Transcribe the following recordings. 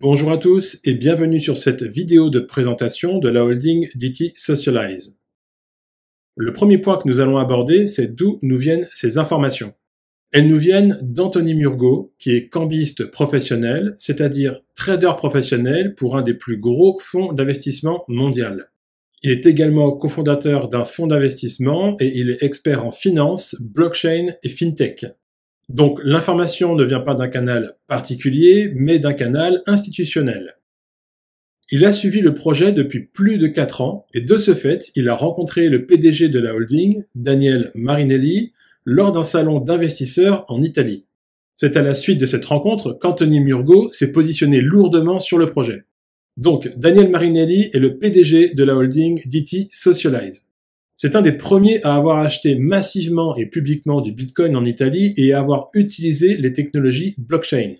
Bonjour à tous et bienvenue sur cette vidéo de présentation de la holding DT Socialize. Le premier point que nous allons aborder, c'est d'où nous viennent ces informations. Elles nous viennent d'Anthony Murgot, qui est cambiste professionnel, c'est-à-dire trader professionnel pour un des plus gros fonds d'investissement mondial. Il est également cofondateur d'un fonds d'investissement et il est expert en finance, blockchain et fintech. Donc l'information ne vient pas d'un canal particulier, mais d'un canal institutionnel. Il a suivi le projet depuis plus de 4 ans et de ce fait, il a rencontré le PDG de la holding, Daniel Marinelli, lors d'un salon d'investisseurs en Italie. C'est à la suite de cette rencontre qu'Anthony Murgot s'est positionné lourdement sur le projet. Donc Daniel Marinelli est le PDG de la holding DT Socialize. C'est un des premiers à avoir acheté massivement et publiquement du Bitcoin en Italie et à avoir utilisé les technologies blockchain.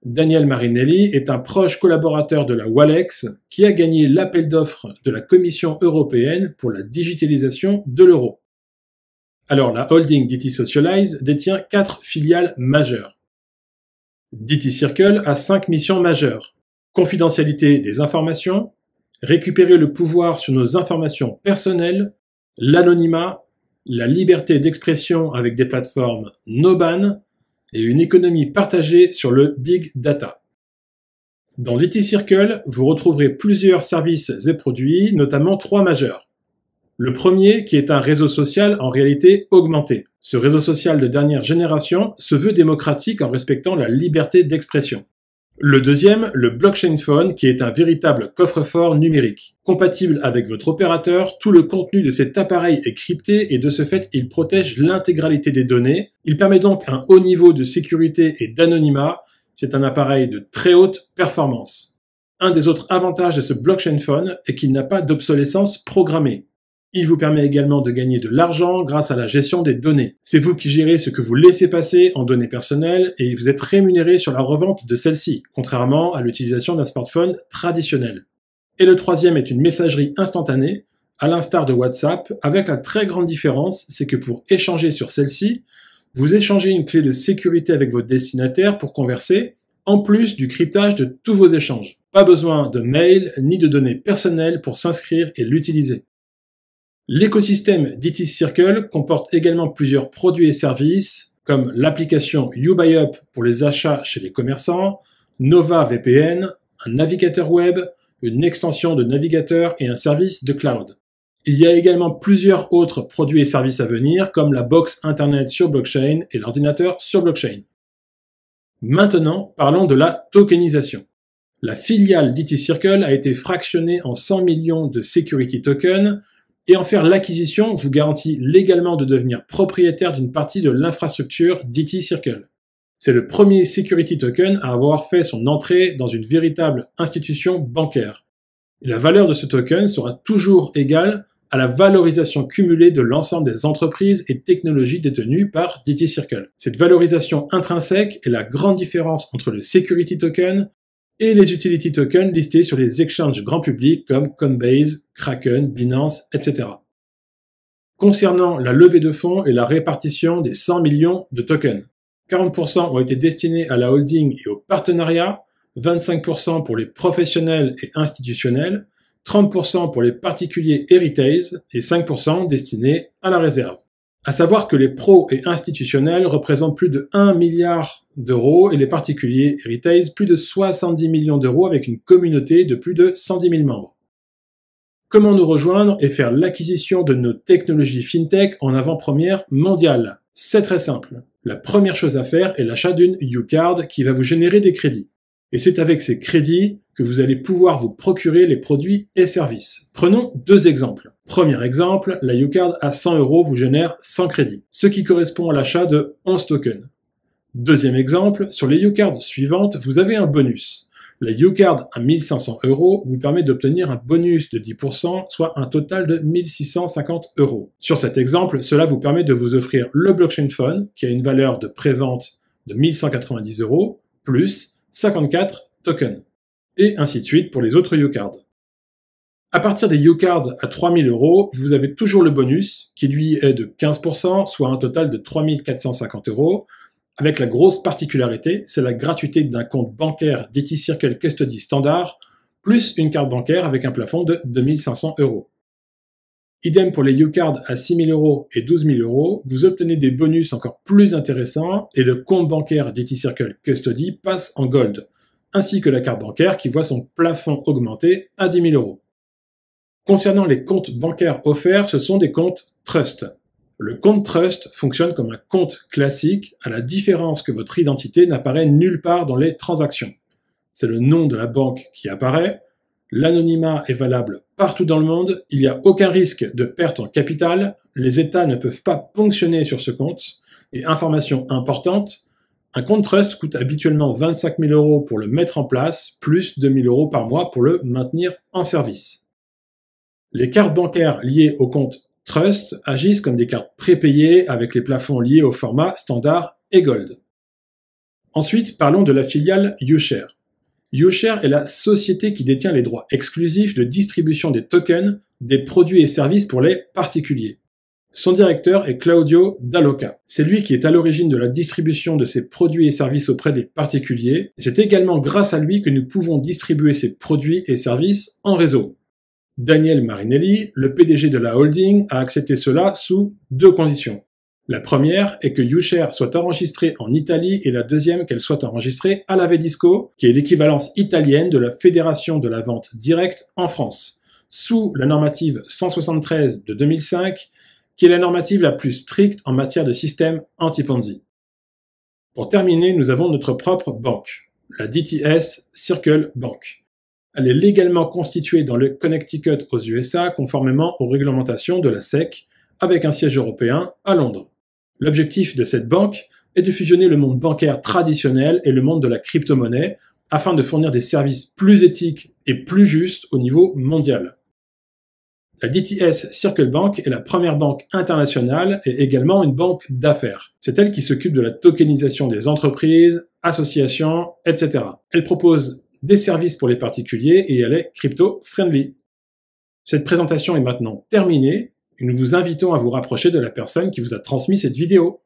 Daniel Marinelli est un proche collaborateur de la Walex qui a gagné l'appel d'offres de la Commission européenne pour la digitalisation de l'euro. Alors la holding DT Socialize détient 4 filiales majeures. DT Circle a 5 missions majeures. Confidentialité des informations, récupérer le pouvoir sur nos informations personnelles, l'anonymat, la liberté d'expression avec des plateformes no-ban et une économie partagée sur le big data. Dans DT Circle, vous retrouverez plusieurs services et produits, notamment 3 majeurs. Le premier, qui est un réseau social en réalité augmenté. Ce réseau social de dernière génération se veut démocratique en respectant la liberté d'expression. Le deuxième, le Blockchain Phone, qui est un véritable coffre-fort numérique. Compatible avec votre opérateur, tout le contenu de cet appareil est crypté et de ce fait, il protège l'intégralité des données. Il permet donc un haut niveau de sécurité et d'anonymat. C'est un appareil de très haute performance. Un des autres avantages de ce Blockchain Phone est qu'il n'a pas d'obsolescence programmée. Il vous permet également de gagner de l'argent grâce à la gestion des données. C'est vous qui gérez ce que vous laissez passer en données personnelles et vous êtes rémunéré sur la revente de celles-ci, contrairement à l'utilisation d'un smartphone traditionnel. Et le troisième est une messagerie instantanée, à l'instar de WhatsApp, avec la très grande différence, c'est que pour échanger sur celle-ci, vous échangez une clé de sécurité avec votre destinataire pour converser, en plus du cryptage de tous vos échanges. Pas besoin de mail ni de données personnelles pour s'inscrire et l'utiliser. L'écosystème DT Circle comporte également plusieurs produits et services, comme l'application YouBuyUp pour les achats chez les commerçants, Nova VPN, un navigateur web, une extension de navigateur et un service de cloud. Il y a également plusieurs autres produits et services à venir, comme la box Internet sur blockchain et l'ordinateur sur blockchain. Maintenant, parlons de la tokenisation. La filiale DT Circle a été fractionnée en 100 millions de security tokens, et en faire l'acquisition vous garantit légalement de devenir propriétaire d'une partie de l'infrastructure DT Circle. C'est le premier security token à avoir fait son entrée dans une véritable institution bancaire. Et la valeur de ce token sera toujours égale à la valorisation cumulée de l'ensemble des entreprises et technologies détenues par DT Circle. Cette valorisation intrinsèque est la grande différence entre le security token et les utility tokens listés sur les exchanges grand public comme Coinbase, Kraken, Binance, etc. Concernant la levée de fonds et la répartition des 100 millions de tokens, 40% ont été destinés à la holding et au partenariat, 25% pour les professionnels et institutionnels, 30% pour les particuliers et retails et 5% destinés à la réserve. À savoir que les pros et institutionnels représentent plus de 1 milliard d'euros et les particuliers et retails plus de 70 millions d'euros avec une communauté de plus de 110 000 membres. Comment nous rejoindre et faire l'acquisition de nos technologies fintech en avant-première mondiale? C'est très simple. La première chose à faire est l'achat d'une YouCard qui va vous générer des crédits. Et c'est avec ces crédits que vous allez pouvoir vous procurer les produits et services. Prenons 2 exemples. Premier exemple, la YouCard à 100 € vous génère 100 crédits, ce qui correspond à l'achat de 11 tokens. Deuxième exemple, sur les YouCards suivantes, vous avez un bonus. La YouCard à 1 500 € vous permet d'obtenir un bonus de 10%, soit un total de 1 650 €. Sur cet exemple, cela vous permet de vous offrir le Blockchain Phone, qui a une valeur de prévente de 1 190 €, plus 54 tokens. Et ainsi de suite pour les autres YouCards. À partir des YouCards à 3 000 €, vous avez toujours le bonus, qui lui est de 15%, soit un total de 3 450 €, avec la grosse particularité, c'est la gratuité d'un compte bancaire DT Circle Custody standard, plus une carte bancaire avec un plafond de 2500 €. Idem pour les U-Cards à 6 000 € et 12 000 €, vous obtenez des bonus encore plus intéressants et le compte bancaire DT Circle Custody passe en Gold, ainsi que la carte bancaire qui voit son plafond augmenter à 10 000 €. Concernant les comptes bancaires offerts, ce sont des comptes Trust. Le compte Trust fonctionne comme un compte classique, à la différence que votre identité n'apparaît nulle part dans les transactions. C'est le nom de la banque qui apparaît, l'anonymat est valable partout dans le monde, il n'y a aucun risque de perte en capital, les États ne peuvent pas ponctionner sur ce compte, et information importante, un compte Trust coûte habituellement 25 000 € pour le mettre en place, plus 2 000 € par mois pour le maintenir en service. Les cartes bancaires liées au compte Trust agissent comme des cartes prépayées avec les plafonds liés au format standard et Gold. Ensuite, parlons de la filiale YouShare. YouShare est la société qui détient les droits exclusifs de distribution des tokens, des produits et services pour les particuliers. Son directeur est Claudio Dall'Oca. C'est lui qui est à l'origine de la distribution de ces produits et services auprès des particuliers, et c'est également grâce à lui que nous pouvons distribuer ces produits et services en réseau. Daniel Marinelli, le PDG de la holding, a accepté cela sous deux conditions. La première est que YouShare soit enregistrée en Italie et la deuxième qu'elle soit enregistrée à la Vedisco, qui est l'équivalence italienne de la Fédération de la vente directe en France, sous la normative 173 de 2005, qui est la normative la plus stricte en matière de système anti-Ponzi. Pour terminer, nous avons notre propre banque, la DTS Circle Bank. Elle est légalement constituée dans le Connecticut aux USA conformément aux réglementations de la SEC, avec un siège européen à Londres. L'objectif de cette banque est de fusionner le monde bancaire traditionnel et le monde de la crypto-monnaie afin de fournir des services plus éthiques et plus justes au niveau mondial. La DTS Circle Bank est la première banque internationale et également une banque d'affaires. C'est elle qui s'occupe de la tokenisation des entreprises, associations, etc. Elle propose des services pour les particuliers et elle est crypto-friendly. Cette présentation est maintenant terminée et nous vous invitons à vous rapprocher de la personne qui vous a transmis cette vidéo.